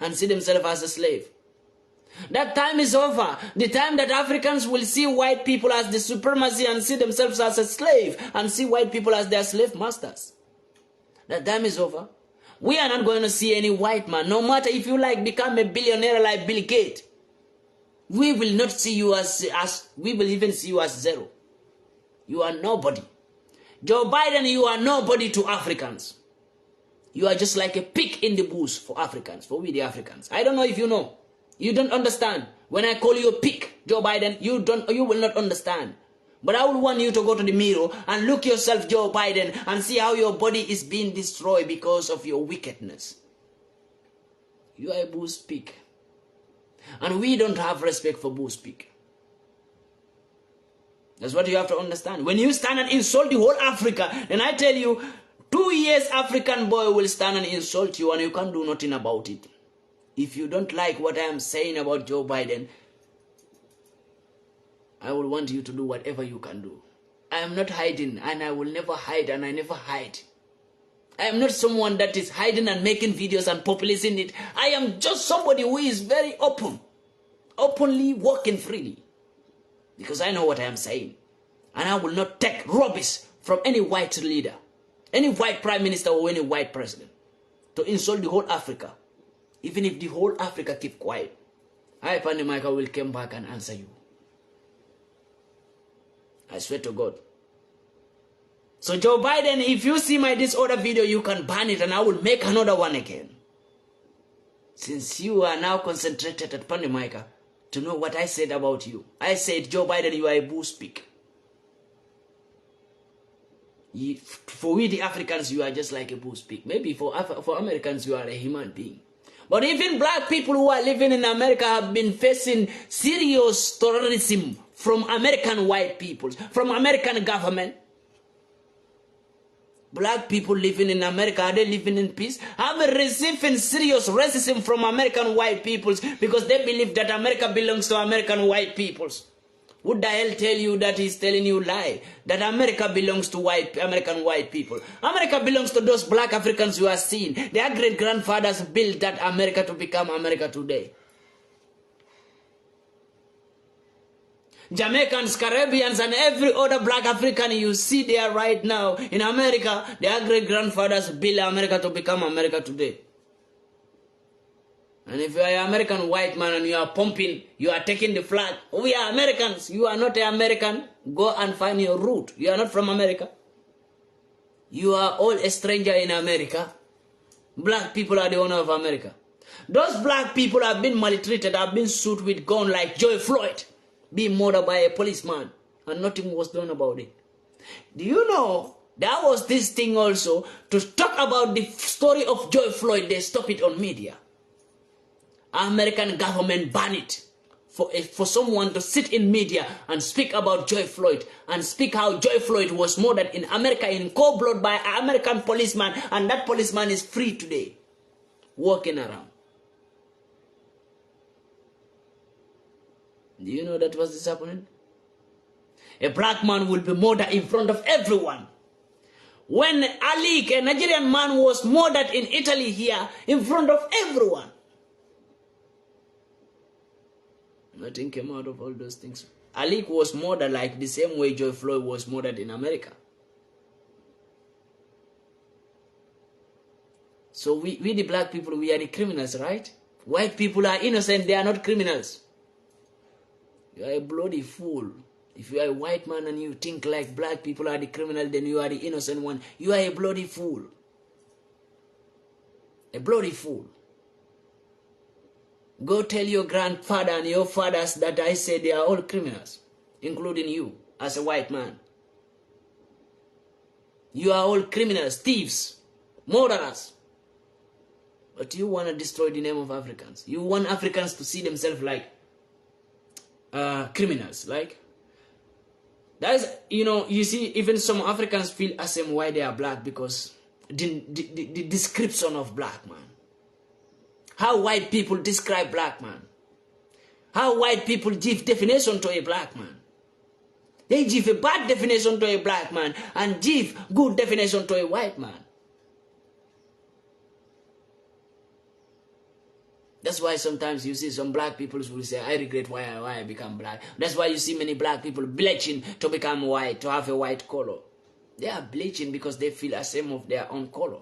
and see themselves as a slave. That time is over. The time that Africans will see white people as the supremacy and see themselves as a slave and see white people as their slave masters. That time is over. We are not going to see any white man, no matter if you like become a billionaire like Bill Gates. We will not see you as we will even see you as zero. You are nobody. Joe Biden, you are nobody to Africans. You are just like a pig in the bush for Africans, for we the Africans. I don't know if you know. You don't understand. When I call you a pig, Joe Biden, you will not understand. But I would want you to go to the mirror and look yourself, Joe Biden, and see how your body is being destroyed because of your wickedness. You are a bush pig. And we don't have respect for bush pig. That's what you have to understand. When you stand and insult the whole Africa, and I tell you, 2 years African boy will stand and insult you and you can't do nothing about it. If you don't like what I am saying about Joe Biden, I will want you to do whatever you can do. I am not hiding, and I will never hide, and I never hide. I am not someone that is hiding and making videos and populating it. I am just somebody who is very open, openly walking freely. Because I know what I am saying. And I will not take rubbish from any white leader, any white prime minister or any white president to insult the whole Africa. Even if the whole Africa keep quiet, I, PANDI MAICA, will come back and answer you. I swear to God. So Joe Biden, if you see this other video, you can ban it and I will make another one again. Since you are now concentrated at PANDI MAICA to know what I said about you. I said, Joe Biden, you are a bush pig. For we the Africans, you are just like a bush pig. Maybe for Americans, you are a human being. But even black people who are living in America have been facing serious terrorism from American white people, from American government. Black people living in America, are they living in peace? Have receiving serious racism from American white peoples because they believe that America belongs to American white peoples. Who the hell tell you that he's telling you lie? That America belongs to American white people. America belongs to those black Africans you are seeing. Their great-grandfathers built that America to become America today. Jamaicans, Caribbeans, and every other black African you see there right now in America, their great-grandfathers built America to become America today. And if you are an American white man and you are pumping, you are taking the flag, we are Americans. You are not an American. Go and find your root. You are not from America. You are all a stranger in America. Black people are the owner of America. Those black people have been maltreated, have been shot with gun like George Floyd, being murdered by a policeman, and nothing was done about it. Do you know, there was this thing also, to talk about the story of George Floyd, they stop it on media. American government banned it for someone to sit in media and speak about George Floyd and speak how George Floyd was murdered in America in cold blood by an American policeman, and that policeman is free today, walking around. Do you know that was this happening? A black man will be murdered in front of everyone. When Alik, a Nigerian man, was murdered in Italy here, in front of everyone. Nothing came out of all those things. Alik was murdered like the same way George Floyd was murdered in America. So we the black people, we are the criminals, right? White people are innocent, they are not criminals. You are a bloody fool. If you are a white man and you think like black people are the criminal, then you are the innocent one. You are a bloody fool. A bloody fool. Go tell your grandfather and your fathers that I say they are all criminals, including you as a white man. You are all criminals, thieves, murderers. But you want to destroy the name of Africans. You want Africans to see themselves like criminals. Like, that is, you know, you see, even some Africans feel ashamed why they are black because the description of black man. How white people describe black man. How white people give definition to a black man. They give a bad definition to a black man and give good definition to a white man. That's why sometimes you see some black people will say, I regret why I become black. That's why you see many black people bleaching to become white, to have a white color. They are bleaching because they feel ashamed of their own color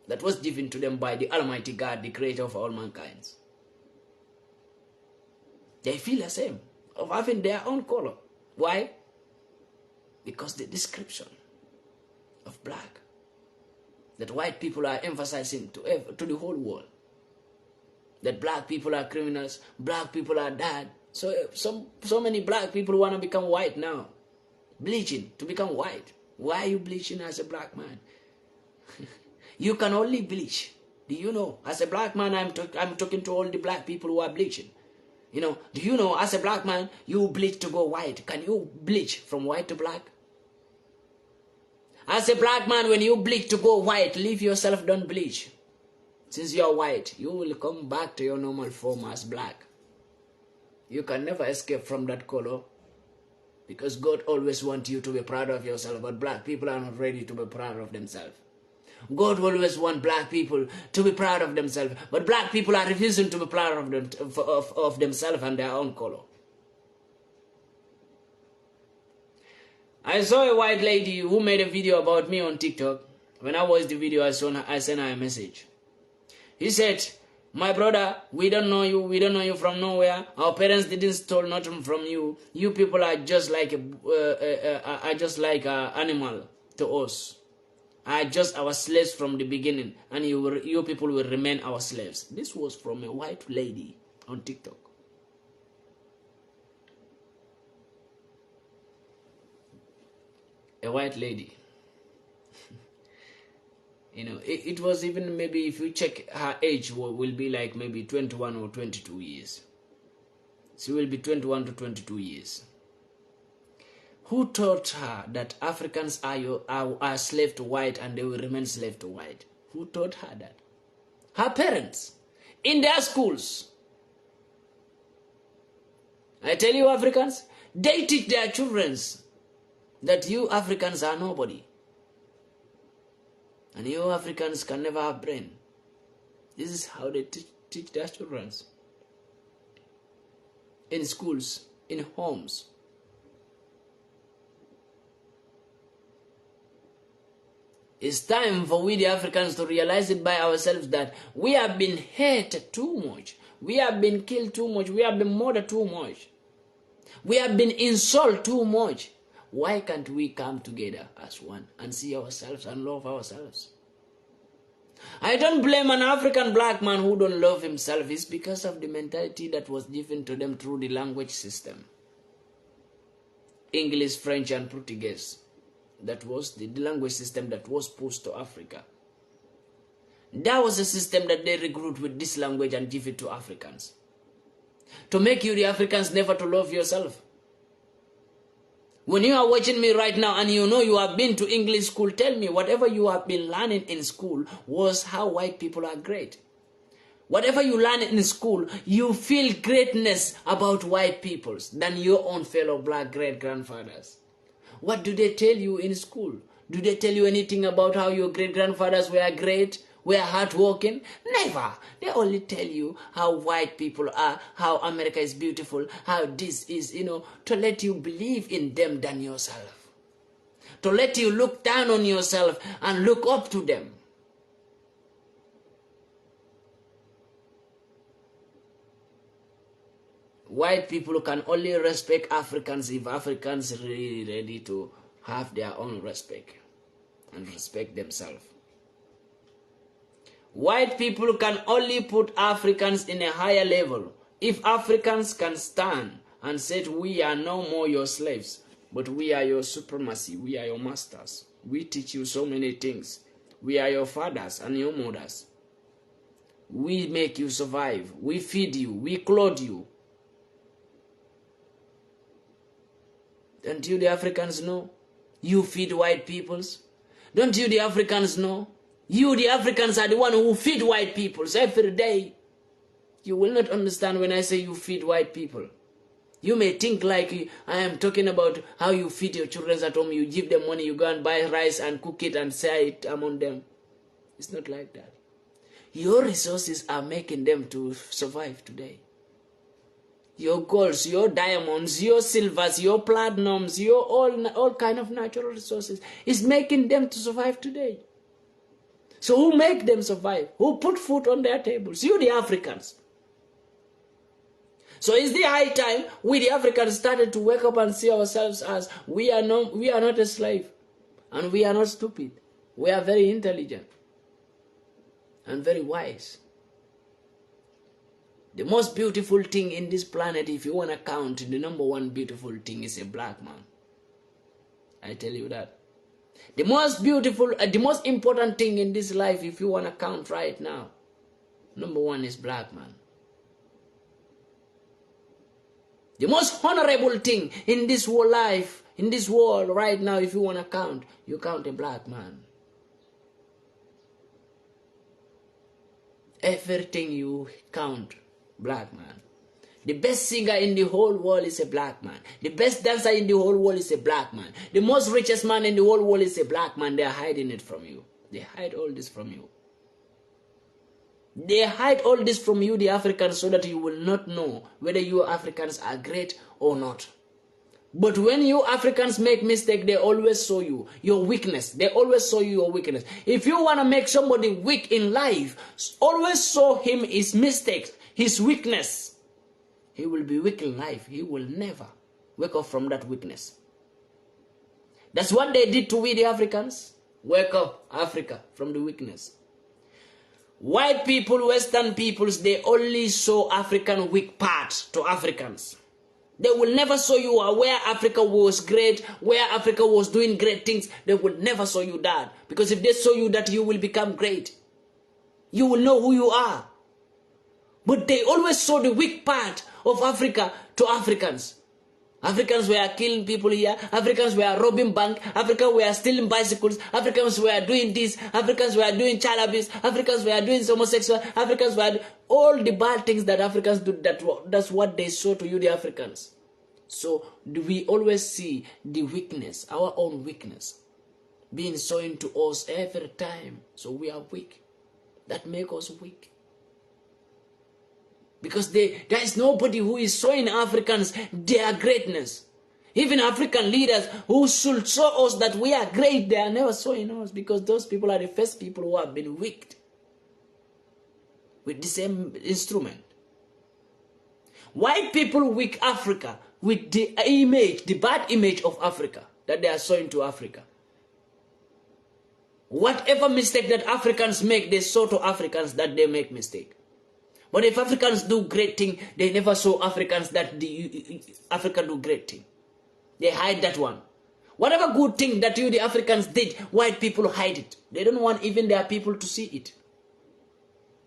that was given to them by the Almighty God, the creator of all mankind. They feel ashamed of having their own color. Why? Because the description of black that white people are emphasizing to the whole world. That black people are criminals, black people are bad. So many black people want to become white now. Bleaching to become white. Why are you bleaching as a black man? You can only bleach. Do you know? As a black man, I'm talking to all the black people who are bleaching. You know, do you know, as a black man, you bleach to go white. Can you bleach from white to black? As a black man, when you bleach to go white, leave yourself, don't bleach. Since you're white, you will come back to your normal form as black. You can never escape from that color. Because God always wants you to be proud of yourself, but black people are not ready to be proud of themselves. God always wants black people to be proud of themselves, but black people are refusing to be proud of themselves and their own color. I saw a white lady who made a video about me on TikTok. When I watched the video, I sent her a message. He said, my brother, we don't know you from nowhere. Our parents didn't steal nothing from you. You people are just like animal to us. Are just our slaves from the beginning, and you people will remain our slaves. This was from a white lady on TikTok. A white lady. You know, it was even maybe, if you check her age, will be like maybe 21 or 22 years. She will be 21 to 22 years. Who taught her that Africans are slave to white and they will remain slave to white? Who taught her that? Her parents. In their schools. I tell you, Africans, they teach their children that you Africans are nobody. And you Africans can never have brain. This is how they teach their children. In schools, in homes. It's time for we the Africans to realize it by ourselves that we have been hated too much. We have been killed too much. We have been murdered too much. We have been insulted too much. Why can't we come together as one and see ourselves and love ourselves? I don't blame an African black man who don't love himself. It's because of the mentality that was given to them through the language system. English, French, and Portuguese. That was the language system that was pushed to Africa. That was a system that they recruit with this language and give it to Africans. To make you the Africans never to love yourself. When you are watching me right now and you know you have been to English school, tell me whatever you have been learning in school was how white people are great. Whatever you learn in school, you feel greatness about white people than your own fellow black great-grandfathers. What do they tell you in school? Do they tell you anything about how your great-grandfathers were great, were hardworking? Never. They only tell you how white people are, how America is beautiful, how this is, to let you believe in them than yourself. To let you look down on yourself and look up to them. White people can only respect Africans if Africans are really ready to have their own respect and respect themselves. White people can only put Africans in a higher level if Africans can stand and say, we are no more your slaves, but we are your supremacy, we are your masters. We teach you so many things. We are your fathers and your mothers. We make you survive. We feed you. We clothe you. Don't you the Africans know? You feed white peoples. Don't you the Africans know? You the Africans are the one who feed white peoples every day. You will not understand when I say you feed white people. You may think like I am talking about how you feed your children at home. You give them money, you go and buy rice and cook it and share it among them. It's not like that. Your resources are making them to survive today. Your golds, your diamonds, your silvers, your platinums, your all kind of natural resources is making them to survive today. So who make them survive? Who put food on their tables? You, the Africans. So it's the high time we, the Africans, started to wake up and see ourselves as we are not a slave, and we are not stupid. We are very intelligent and very wise. The most beautiful thing in this planet, if you want to count, the number one beautiful thing is a black man. I tell you that. The most beautiful, the most important thing in this life, if you want to count right now, number one is black man. The most honorable thing in this whole life, in this world right now, if you want to count, you count a black man. Everything you count, black man. The best singer in the whole world is a black man. The best dancer in the whole world is a black man. The most richest man in the whole world is a black man. They are hiding it from you. They hide all this from you. They hide all this from you, the Africans, so that you will not know whether you Africans are great or not. But when you Africans make mistake, they always show you your weakness. They always show you your weakness. If you want to make somebody weak in life, always show him his mistakes, his weakness. He will be weak in life. He will never wake up from that weakness. That's what they did to we, the Africans. Wake up, Africa, from the weakness. White people, Western peoples, they only show African weak parts to Africans. They will never show you where Africa was great, where Africa was doing great things. They will never show you that. Because if they show you that, you will become great. You will know who you are. But they always show the weak part of Africa to Africans. Africans were killing people here. Africans were robbing banks. Africans were stealing bicycles. Africans were doing this. Africans were doing child abuse. Africans were doing homosexual. Africans were all the bad things that Africans do. That's what they show to you, the Africans. So we always see the weakness, our own weakness, being shown to us every time. So we are weak. That makes us weak. Because there is nobody who is showing Africans their greatness. Even African leaders who should show us that we are great, they are never showing us, because those people are the first people who have been wicked with the same instrument. White people wick Africa with the image, the bad image of Africa that they are showing to Africa. Whatever mistake that Africans make, they show to Africans that they make mistake. But if Africans do great thing, they never show Africans that Africa do great thing. They hide that one. Whatever good thing that you, the Africans, did, white people hide it. They don't want even their people to see it.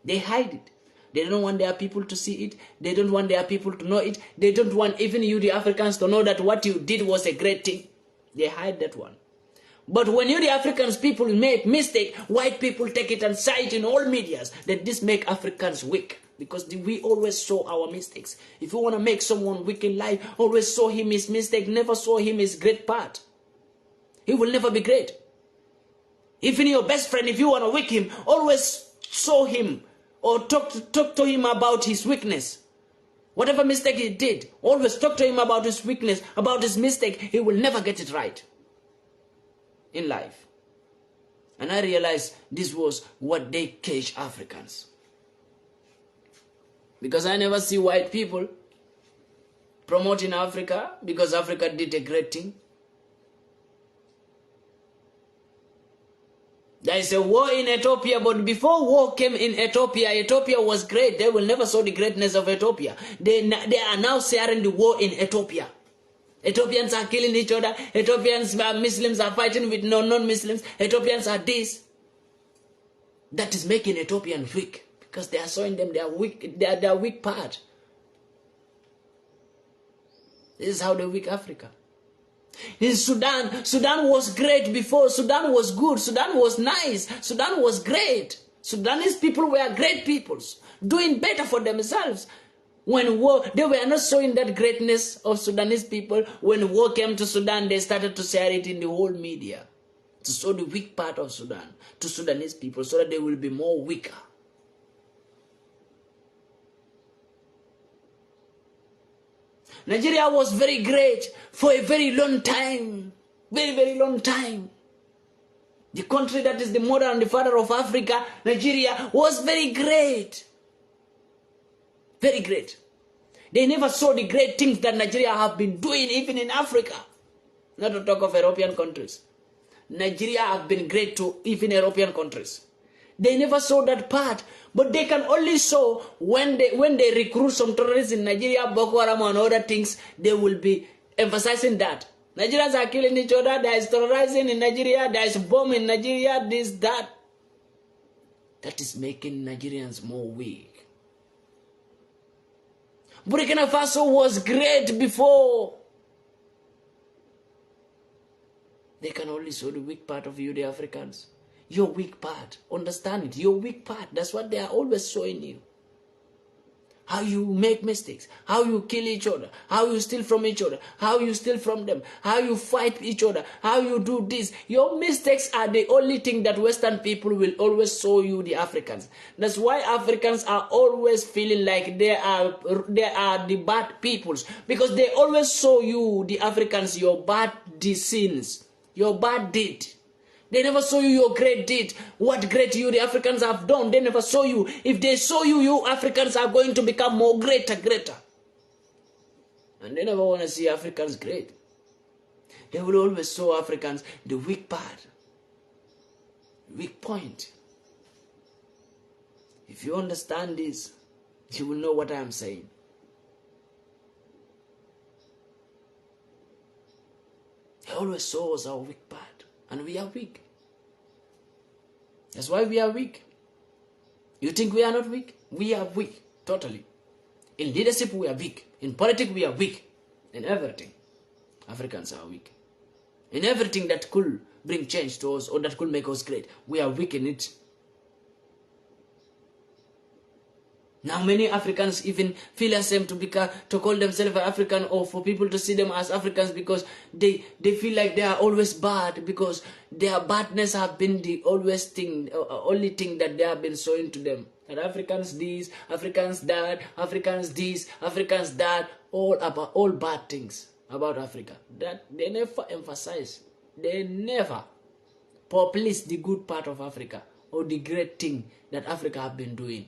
They hide it. They don't want their people to see it. They don't want their people to know it. They don't want even you, the Africans, to know that what you did was a great thing. They hide that one. But when you, the Africans, people make mistake, white people take it and say it in all medias that this make Africans weak. Because we always show our mistakes. If you want to make someone weak in life, always show him his mistake. Never show him his great part. He will never be great. Even your best friend, if you want to weak him, always show him or talk to him about his weakness. Whatever mistake he did, always talk to him about his weakness, about his mistake. He will never get it right in life. And I realized this was what they cage Africans. Because I never see white people promoting Africa because Africa did a great thing. There is a war in Ethiopia, but before war came in Ethiopia, Ethiopia was great. They will never show the greatness of Ethiopia. They are now sharing the war in Ethiopia. Ethiopians are killing each other. Ethiopians, Muslims are fighting with non-Muslims. Ethiopians are this. That is making Ethiopians weak. Because they are showing them their weak part. This is how they weak Africa. In Sudan, Sudan was great before. Sudan was good. Sudan was nice. Sudan was great. Sudanese people were great peoples, doing better for themselves. When war, they were not showing that greatness of Sudanese people. When war came to Sudan, they started to share it in the whole media, to show the weak part of Sudan to Sudanese people, so that they will be more weaker. Nigeria was very great for a very long time. Very, very long time. The country that is the mother and the father of Africa, Nigeria, was very great. Very great. They never saw the great things that Nigeria have been doing even in Africa. Not to talk of European countries. Nigeria have been great to even European countries. They never saw that part. But they can only show when they recruit some terrorists in Nigeria, Boko Haram and other things, they will be emphasizing that. Nigerians are killing each other, there is terrorizing in Nigeria, there is bomb in Nigeria, this, that. That is making Nigerians more weak. Burkina Faso was great before. They can only show the weak part of you, the Africans. Your weak part. Understand it. Your weak part. That's what they are always showing you. How you make mistakes. How you kill each other. How you steal from each other. How you steal from them. How you fight each other. How you do this. Your mistakes are the only thing that Western people will always show you, the Africans. That's why Africans are always feeling like they are the bad peoples. Because they always show you, the Africans, your bad sins. Your bad deed. They never show you your great deed. What great you, the Africans, have done. They never show you. If they show you, you Africans are going to become more greater. And they never want to see Africans great. They will always show Africans the weak part. Weak point. If you understand this, you will know what I am saying. They always show us our weak part. And we are weak. That's why we are weak. You think we are not weak? We are weak, totally. In leadership, we are weak. In politics, we are weak. In everything, Africans are weak. In everything that could bring change to us or that could make us great, we are weak in it. Now many Africans even feel ashamed to call themselves African, or for people to see them as Africans, because they feel like they are always bad, because their badness have been the only thing that they have been showing to them. That Africans this, Africans that, Africans this, Africans that, all bad things about Africa. That they never emphasize. They never publish the good part of Africa or the great thing that Africa have been doing.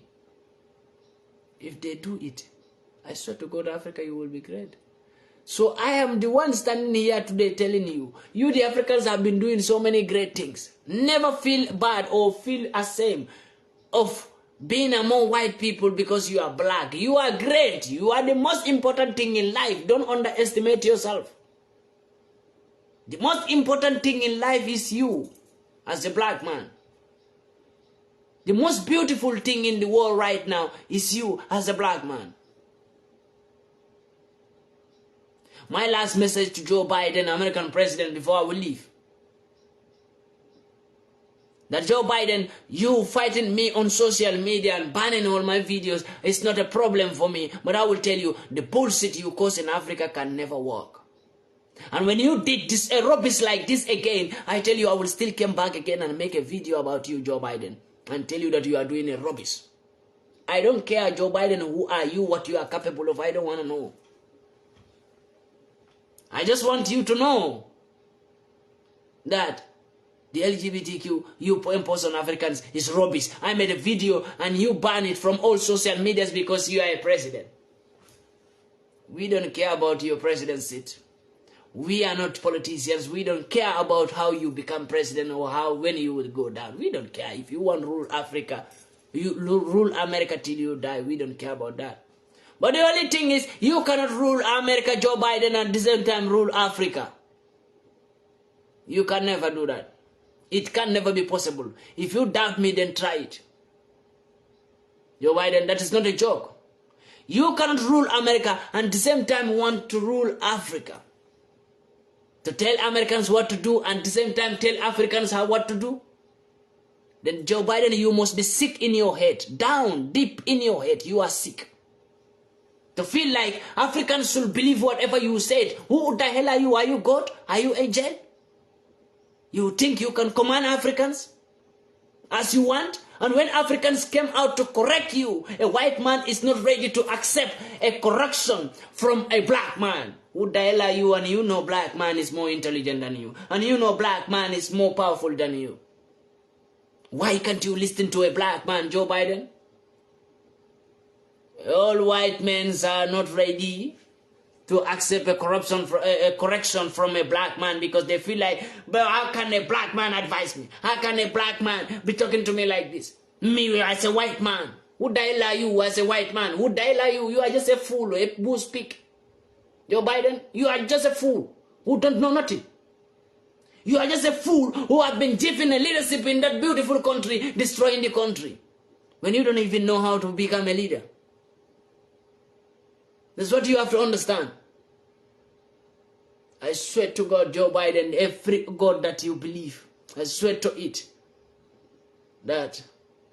If they do it, I swear to God, Africa, you will be great. So I am the one standing here today telling you, the Africans have been doing so many great things. Never feel bad or feel ashamed of being among white people because you are black. You are great. You are the most important thing in life. Don't underestimate yourself. The most important thing in life is you as a black man. The most beautiful thing in the world right now is you as a black man. My last message to Joe Biden, American president, before I will leave. That Joe Biden, you fighting me on social media and banning all my videos is not a problem for me. But I will tell you, the bullshit you cause in Africa can never work. And when you did this rubbish like this again, I tell you, I will still come back again and make a video about you, Joe Biden, and tell you that you are doing a rubbish. I don't care, Joe Biden, who are you, what you are capable of. I don't want to know. I just want you to know that the LGBTQ you impose on Africans is rubbish. I made a video and you ban it from all social medias because you are a president. We don't care about your president seat. We are not politicians. We don't care about how you become president or when you will go down. We don't care. If you want to rule Africa, you rule America till you die. We don't care about that. But the only thing is, you cannot rule America, Joe Biden, and at the same time rule Africa. You can never do that. It can never be possible. If you doubt me, then try it. Joe Biden, that is not a joke. You cannot rule America and at the same time want to rule Africa. To tell Americans what to do and at the same time tell Africans what to do. Then Joe Biden, you must be sick in your head. Down, deep in your head, you are sick. To feel like Africans should believe whatever you said. Who the hell are you? Are you God? Are you angel? You think you can command Africans as you want? And when Africans came out to correct you, a white man is not ready to accept a correction from a black man. Who the hell are you? And you know black man is more intelligent than you. And you know black man is more powerful than you. Why can't you listen to a black man, Joe Biden? All white men are not ready to accept a correction from a black man because they feel like, but how can a black man advise me? How can a black man be talking to me like this? Me as a white man. Who the hell are you as a white man? Who the hell are you? You are just a fool, a boo speak. Joe Biden, you are just a fool who don't know nothing. You are just a fool who have been given a leadership in that beautiful country, destroying the country, when you don't even know how to become a leader. That's what you have to understand. I swear to God, Joe Biden, every God that you believe, I swear to it, that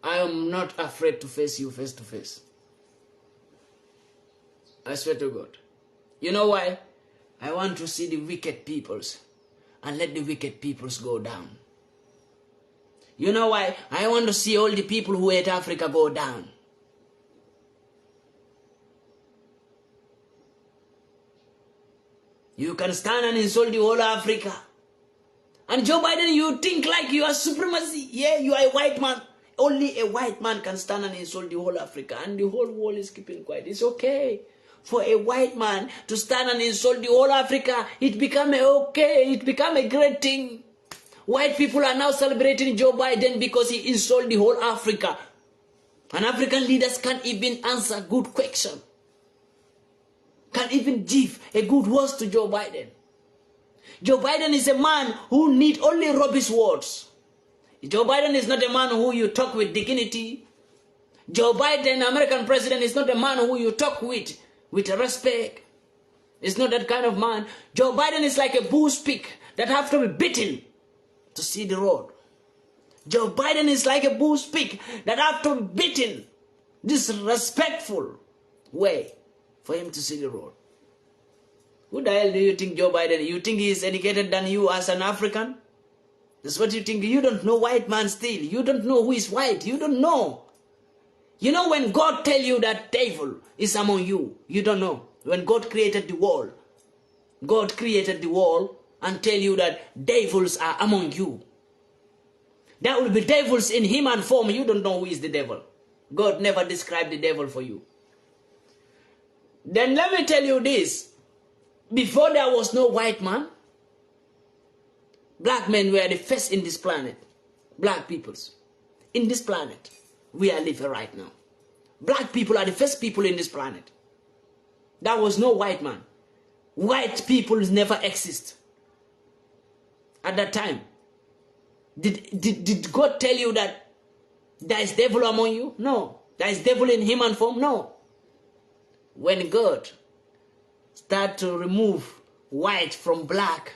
I am not afraid to face you face to face. I swear to God. You know why? I want to see the wicked peoples and let the wicked peoples go down. You know why? I want to see all the people who hate Africa go down. You can stand and insult the whole of Africa. And Joe Biden, you think like you are supremacy. Yeah, you are a white man. Only a white man can stand and insult the whole Africa. And the whole world is keeping quiet. It's okay for a white man to stand and insult the whole Africa. It become okay. It become a great thing. White people are now celebrating Joe Biden because he insulted the whole Africa. And African leaders can't even answer good question. Can't even give a good words to Joe Biden. Joe Biden is a man who need only rubbish words. Joe Biden is not a man who you talk with dignity. Joe Biden, American president, is not a man who you talk with respect. It's not that kind of man. Joe Biden is like a bull pig that have to be beaten to see the road. Joe Biden is like a bull pig that have to be beaten disrespectful way for him to see the road. Who the hell do you think Joe Biden? You think he is educated than you as an African? That's what you think. You don't know white man still. You don't know who is white. You don't know. You know when God tell you that devil is among you, you don't know. When God created the world, God created the world and tell you that devils are among you. There will be devils in human form. You don't know who is the devil. God never described the devil for you. Then let me tell you this. Before there was no white man, black men were the first in this planet. Black peoples. In this planet we are living right now. Black people are the first people in this planet. There was no white man. White people never exist. At that time. Did God tell you that there is devil among you? No. There is devil in human form? No. When God start to remove white from black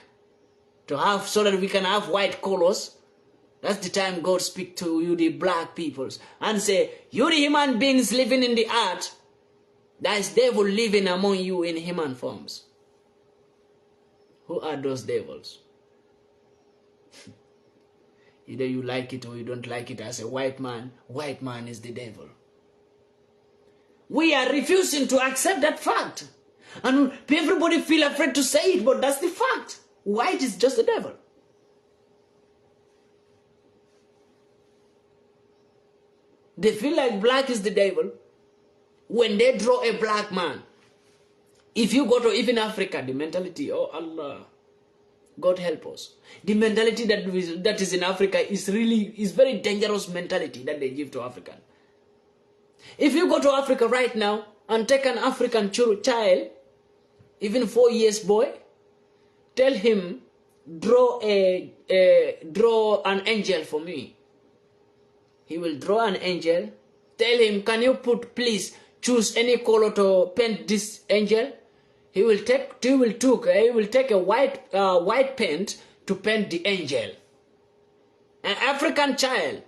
to have so that we can have white colors, that's the time God speak to you, the black peoples, and say, you the human beings living in the earth, there is devil living among you in human forms. Who are those devils? Either you like it or you don't like it. As a white man is the devil. We are refusing to accept that fact. And everybody feel afraid to say it, but that's the fact. White is just the devil. They feel like black is the devil when they draw a black man. If you go to even Africa, the mentality, oh Allah, God help us. The mentality that is in Africa is very dangerous mentality that they give to African. If you go to Africa right now and take an African child, even 4 years boy, tell him, draw an angel for me. He will draw an angel. Tell him, can you please choose any color to paint this angel? He will take a white paint to paint the angel. An African child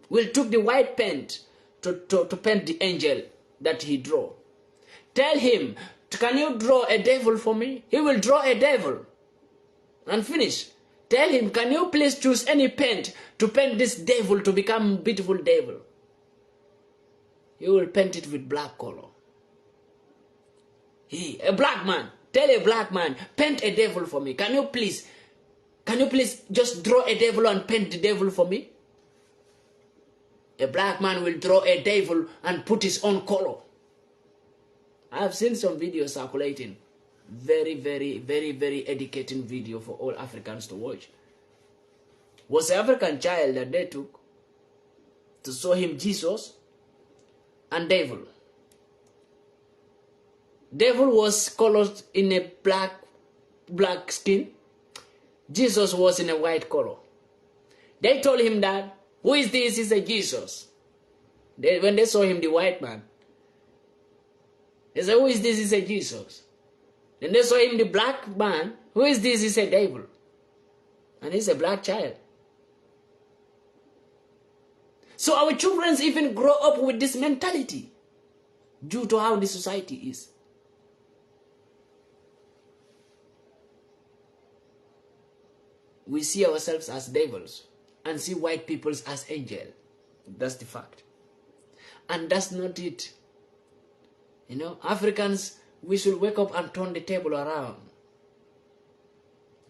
will take the white paint to paint the angel that he draw. Tell him, can you draw a devil for me? He will draw a devil and finish. Tell him, can you please choose any paint to paint this devil to become beautiful devil? he will paint it with black color. A black man, tell a black man, paint a devil for me. Can you please just draw a devil and paint the devil for me? A black man will draw a devil and put his own color. I have seen some videos circulating. Very, very, very, very educating video for all Africans to watch. Was an African child that they took to show him Jesus and devil. Devil was colored in a black skin. Jesus was in a white color. They told him that, who is this? He said, Jesus. When they saw him, the white man, they said, who is this? He said, Jesus. Then they saw him, the black man, who is this? He said, devil. And he's a black child. So our children even grow up with this mentality due to how the society is. We see ourselves as devils and see white people as angels. That's the fact. And that's not it. You know, Africans, we should wake up and turn the table around.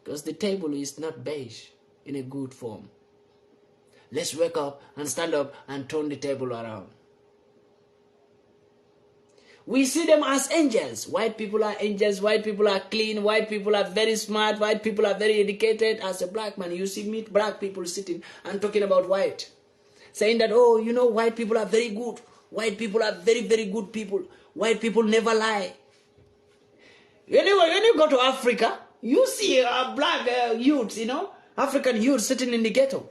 Because the table is not beige in a good form. Let's wake up and stand up and turn the table around. We see them as angels. White people are angels. White people are clean. White people are very smart. White people are very educated. As a black man, you see meet black people sitting and talking about white. Saying that, oh, you know, white people are very good. White people are very, very good people. White people never lie. Anyway, when you go to Africa, you see black youths, you know, African youths sitting in the ghetto.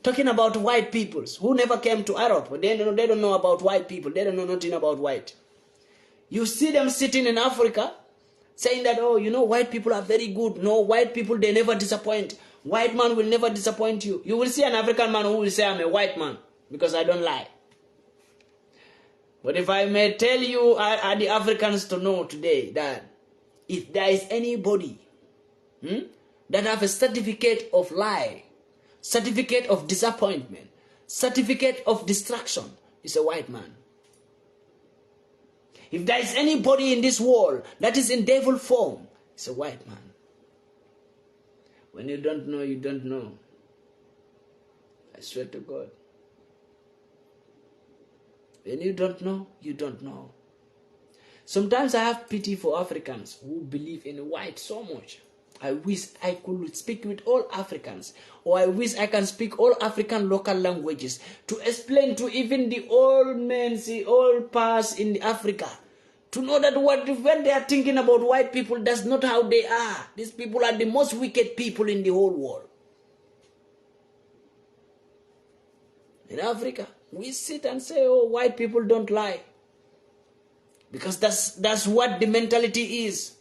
Talking about white peoples who never came to Europe. They don't know about white people. They don't know nothing about white. You see them sitting in Africa saying that, oh, you know, white people are very good. No, white people, they never disappoint. White man will never disappoint you. You will see an African man who will say, I'm a white man because I don't lie. But if I may tell you, are the Africans to know today that if there is anybody that have a certificate of lie, certificate of disappointment, certificate of distraction, is a white man. If there is anybody in this world that is in devil form, it's a white man. When you don't know, you don't know. I swear to God. When you don't know, you don't know. Sometimes I have pity for Africans who believe in white so much. I wish I could speak with all Africans, or I wish I can speak all African local languages to explain to even the old men, the old past in Africa, to know that when they are thinking about white people, that's not how they are. These people are the most wicked people in the whole world. In Africa, we sit and say, oh, white people don't lie. Because that's what the mentality is.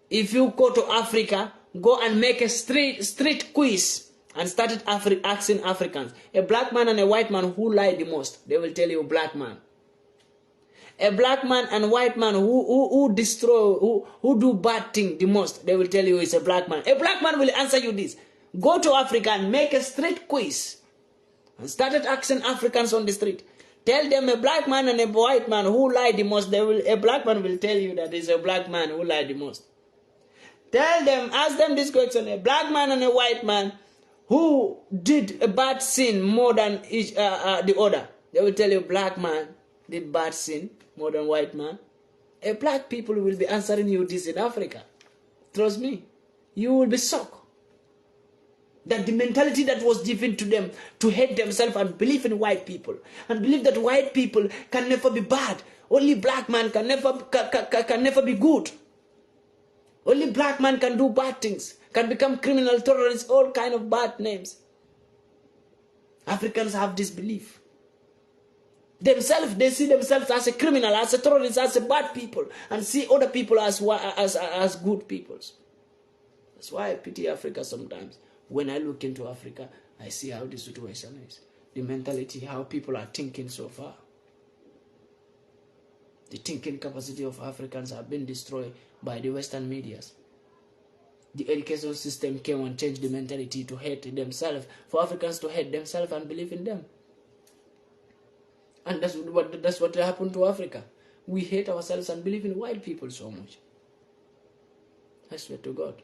If you go to Africa, go and make a street quiz and started asking Africans, a black man and a white man, who lie the most? They will tell you black man. A black man and white man who destroy, who do bad thing the most, they will tell you it's a black man. A black man will answer you this. Go to Africa and make a street quiz and started asking Africans on the street. Tell them a black man and a white man who lie the most. A black man will tell you that it's a black man who lie the most. Tell them, ask them this question, a black man and a white man who did a bad sin more than the other. They will tell you black man did bad sin more than white man. A black people will be answering you this in Africa. Trust me. You will be shocked. That the mentality that was given to them to hate themselves and believe in white people and believe that white people can never be bad. Only black man can never be good. Only black man can do bad things, can become criminal, terrorists, all kind of bad names. Africans have this belief. Themselves, they see themselves as a criminal, as a terrorist, as a bad people, and see other people as good peoples. That's why I pity Africa sometimes. When I look into Africa, I see how the situation is. The mentality, how people are thinking so far. The thinking capacity of Africans have been destroyed by the Western medias. The education system came and changed the mentality to hate themselves, for Africans to hate themselves and believe in them. And that's what happened to Africa. We hate ourselves and believe in white people so much. I swear to God.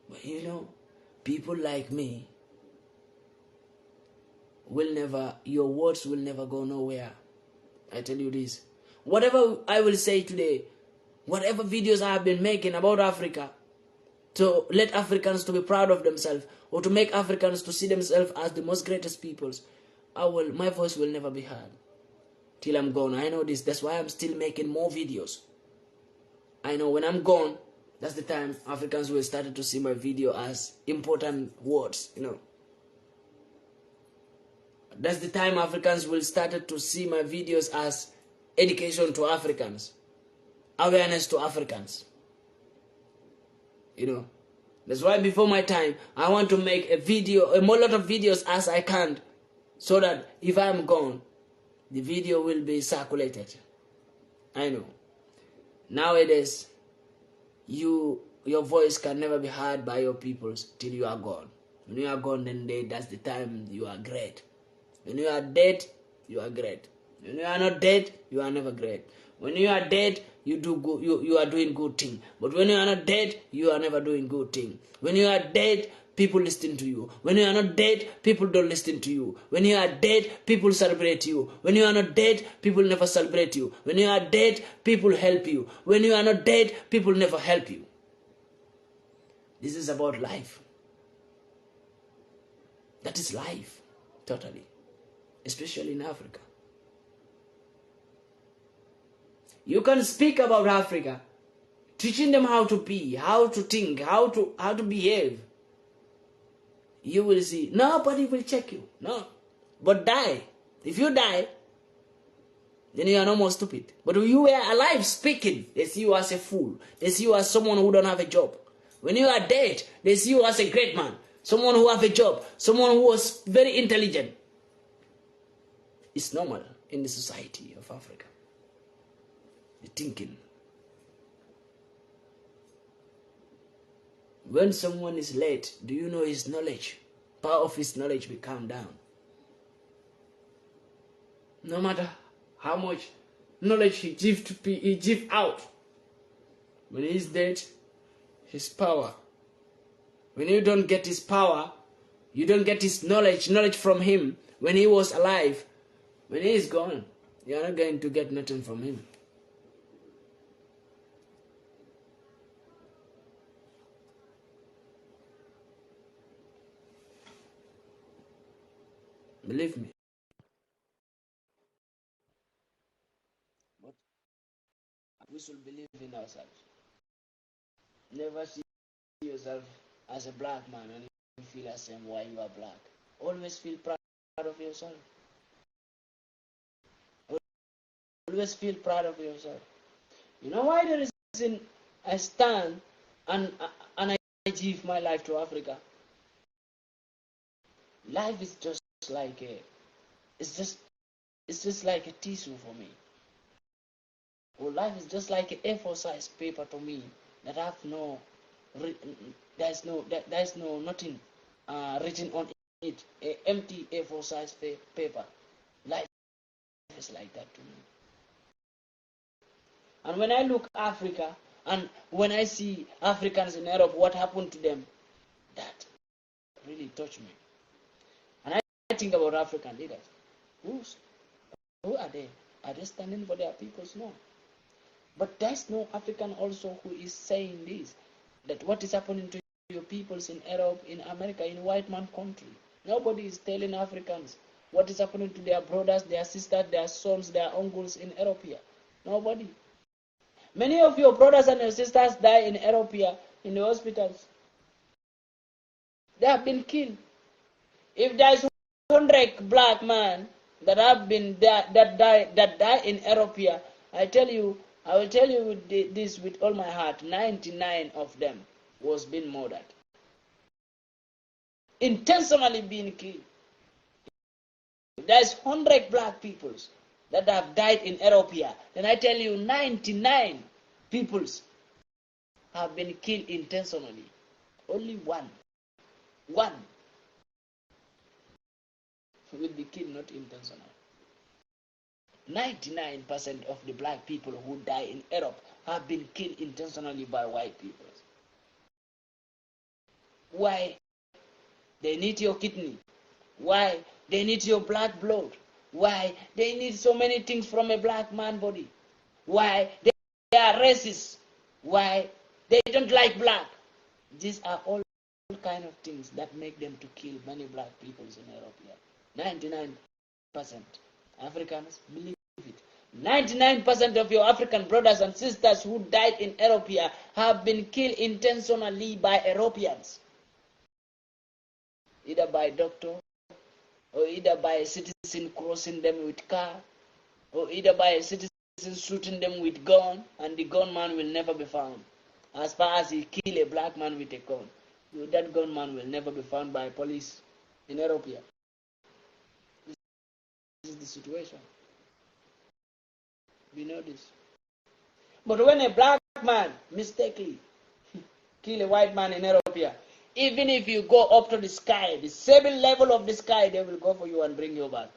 But you know, people like me will never, your words will never go nowhere. I tell you this. Whatever I will say today, whatever videos I have been making about Africa, to let Africans to be proud of themselves, or to make Africans to see themselves as the most greatest peoples, my voice will never be heard till I'm gone. I know this. That's why I'm still making more videos. I know when I'm gone, that's the time Africans will start to see my video as important words, you know. That's the time Africans will start to see my videos as education to Africans, awareness to Africans. You know, that's why before my time, I want to make a lot of videos as I can, so that if I'm gone, the video will be circulated. I know. Nowadays, your voice can never be heard by your peoples till you are gone. When you are gone, then that's the time you are great. When you are dead, you are great. When you are not dead, you are never great. When you are dead, you are doing good thing. But when you are not dead, you are never doing good thing. When you are dead, people listen to you. When you are not dead, people don't listen to you. When you are dead, people celebrate you. When you are not dead, people never celebrate you. When you are dead, people help you. When you are not dead, people never help you. This is about life. That is life, totally. Especially in Africa. You can speak about Africa, teaching them how to be, how to think, how to behave. You will see, nobody will check you. No. But die. If you die, then you are no more stupid. But if you were alive speaking, they see you as a fool. They see you as someone who don't have a job. When you are dead, they see you as a great man. Someone who have a job. Someone who was very intelligent. It's normal in the society of Africa. The thinking. When someone is late, do you know his knowledge? Power of his knowledge will come down. No matter how much knowledge he gives out. When he is dead, his power. When you don't get his power, you don't get his knowledge from him when he was alive. When he is gone, you are not going to get nothing from him. Believe me. But we should believe in ourselves. Never see yourself as a black man and you feel the same why you are black. Always feel proud of yourself. Always feel proud of yourself. You know why the reason I stand and I give my life to Africa? Life is just like it's just like a tissue for me. Well, life is just like an A4 size paper to me that have there's no nothing written on it. An empty A4 size paper. Life is like that to me. And when I look at Africa, and when I see Africans in Europe, what happened to them, that really touched me. And I think about African leaders. Who are they? Are they standing for their peoples? No. But there's no African also who is saying this, that what is happening to your peoples in Europe, in America, in white man country. Nobody is telling Africans what is happening to their brothers, their sisters, their sons, their uncles in Europe here. Nobody. Many of your brothers and your sisters die in Europe here, in the hospitals. They have been killed. If there is 100 black men that have been that die in Europe here, I will tell you this with all my heart, 99 of them was being murdered. Intentionally being killed. If there is 100 black peoples that have died in Europe here, then I tell you 99 peoples have been killed intentionally. Only one will be killed not intentionally. 99% of the black people who die in Europe have been killed intentionally by white people. Why? They need your kidney. Why? They need your black blood. Why? They need so many things from a black man body. Why? They are racist. Why? They don't like black. These are all kind of things that make them to kill many black people in Europe. 99% Africans believe it. 99% of your African brothers and sisters who died in Europe have been killed intentionally by Europeans. Either by doctor, or either by a citizen crossing them with car, or either by a citizen shooting them with gun, and the gunman will never be found. As far as he kill a black man with a gun, that gunman will never be found by police in Europe. This is the situation. We know this. But when a black man mistakenly kill a white man in Europe, even if you go up to the sky, the 7th level of the sky, they will go for you and bring you back.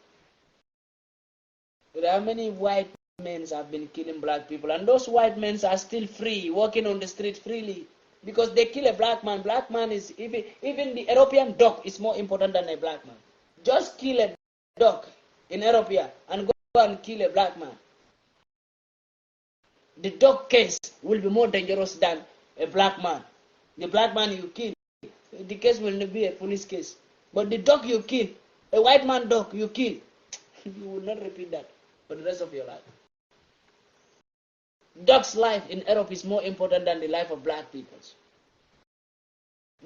But how many white men have been killing black people? And those white men are still free, walking on the street freely. Because they kill a black man. Black man is, even the European dog is more important than a black man. Just kill a dog in Europe and go and kill a black man. The dog case will be more dangerous than a black man. The black man you kill, the case will not be a police case. But the dog you kill, a white man dog you kill, you will not repeat that for the rest of your life. Dog's life in Europe is more important than the life of black people.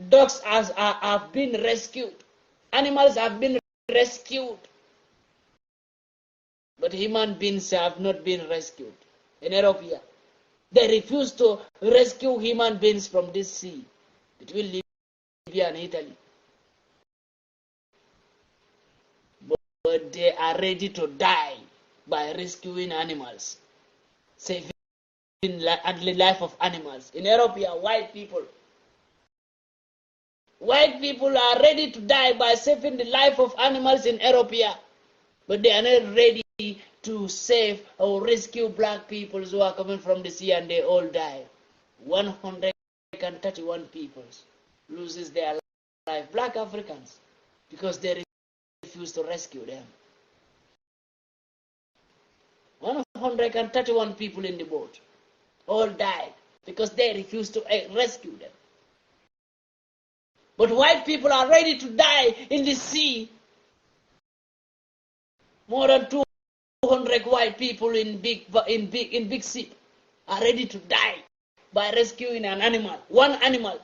Dogs have been rescued. Animals have been rescued. But human beings have not been rescued. In Europe, they refuse to rescue human beings from this sea between Libya and Italy. But they are ready to die by rescuing animals, saving the life of animals. In Europe, white people are ready to die by saving the life of animals in Europe, but they are not ready to save or rescue black people who are coming from the sea and they all die. 131 people loses their life, black Africans, because they refuse to rescue them. 131 people in the boat all died because they refused to rescue them. But white people are ready to die in the sea. More than 200 white people in big sea are ready to die by rescuing an animal, one animal.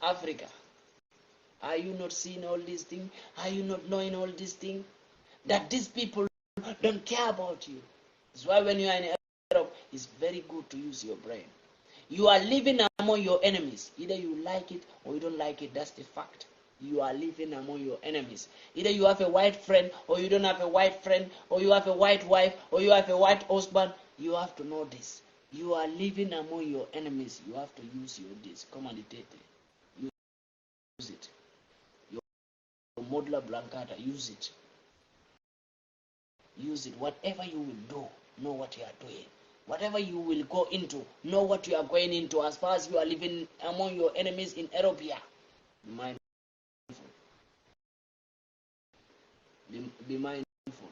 Africa, are you not seeing all these things? Are you not knowing all these things? That these people don't care about you. That's why when you are in Europe, it's very good to use your brain. You are living among your enemies. Either you like it or you don't like it. That's the fact. You are living among your enemies. Either you have a white friend or you don't have a white friend, or you have a white wife or you have a white husband. You have to know this. You are living among your enemies. You have to use your this. Commanditete. Use it. Your modular blancata. Use it. Use it. Whatever you will do, know what you are doing. Whatever you will go into, know what you are going into. As far as you are living among your enemies in Europe, be mindful. Be mindful.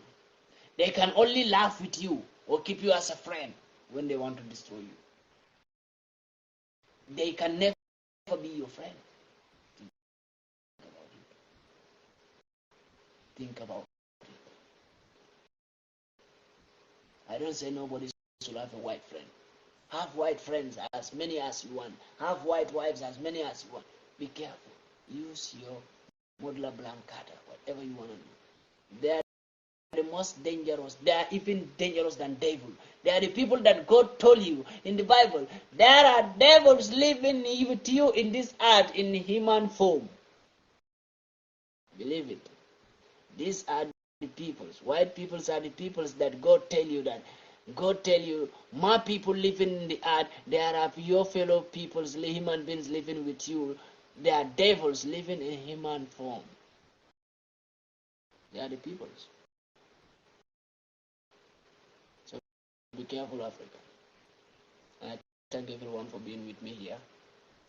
They can only laugh with you or keep you as a friend when they want to destroy you. They can never be your friend. Think about it. I don't say nobody should have a white friend. Have white friends as many as you want. Have white wives as many as you want. Be careful. Use your modular blancata, whatever you want to do. They are the most dangerous. They are even dangerous than devil. They are the people that God told you in the Bible. There are devils living with you in this earth in human form. Believe it. These are the peoples. White peoples are the peoples that God tell you that. God tell you, my people living in the earth, there are your fellow peoples, human beings living with you. They are devils living in human form. They are the peoples. So be careful, Africa. And I thank everyone for being with me here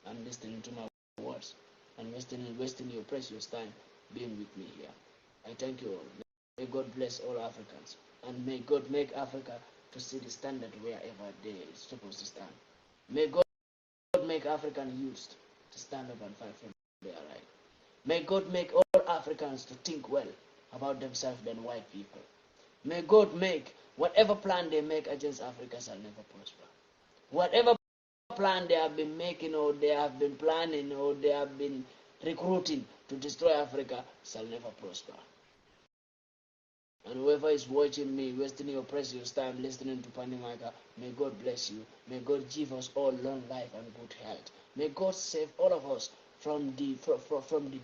and listening to my words and wasting your precious time being with me here. I thank you all. May God bless all Africans. And may God make Africa to see the standard wherever they are supposed to stand. May God make African youth to stand up and fight for their right. May God make all Africans to think well about themselves than white people. May God make whatever plan they make against Africa shall never prosper. Whatever plan they have been making or they have been planning or they have been recruiting to destroy Africa shall never prosper. And whoever is watching me, wasting your precious time listening to PANDI MAICA, may God bless you. May God give us all long life and good health. May God save all of us from the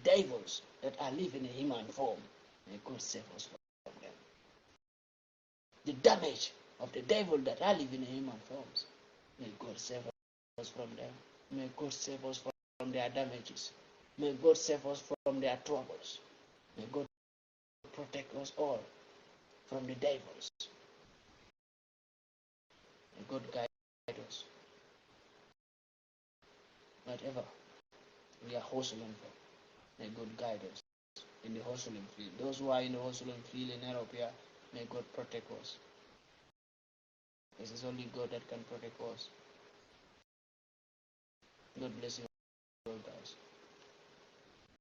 devils that are living in human form. May God save us from them. The damage of the devil that are living in human forms. May God save us from them. May God save us from their damages. May God save us from their troubles. May God protect us all from the devils. May God guide us. Whatever we are hustling for, may God guide us in the hustling field. Those who are in the hustling field in Europe here, may God protect us. This is only God that can protect us. God bless you all, guys.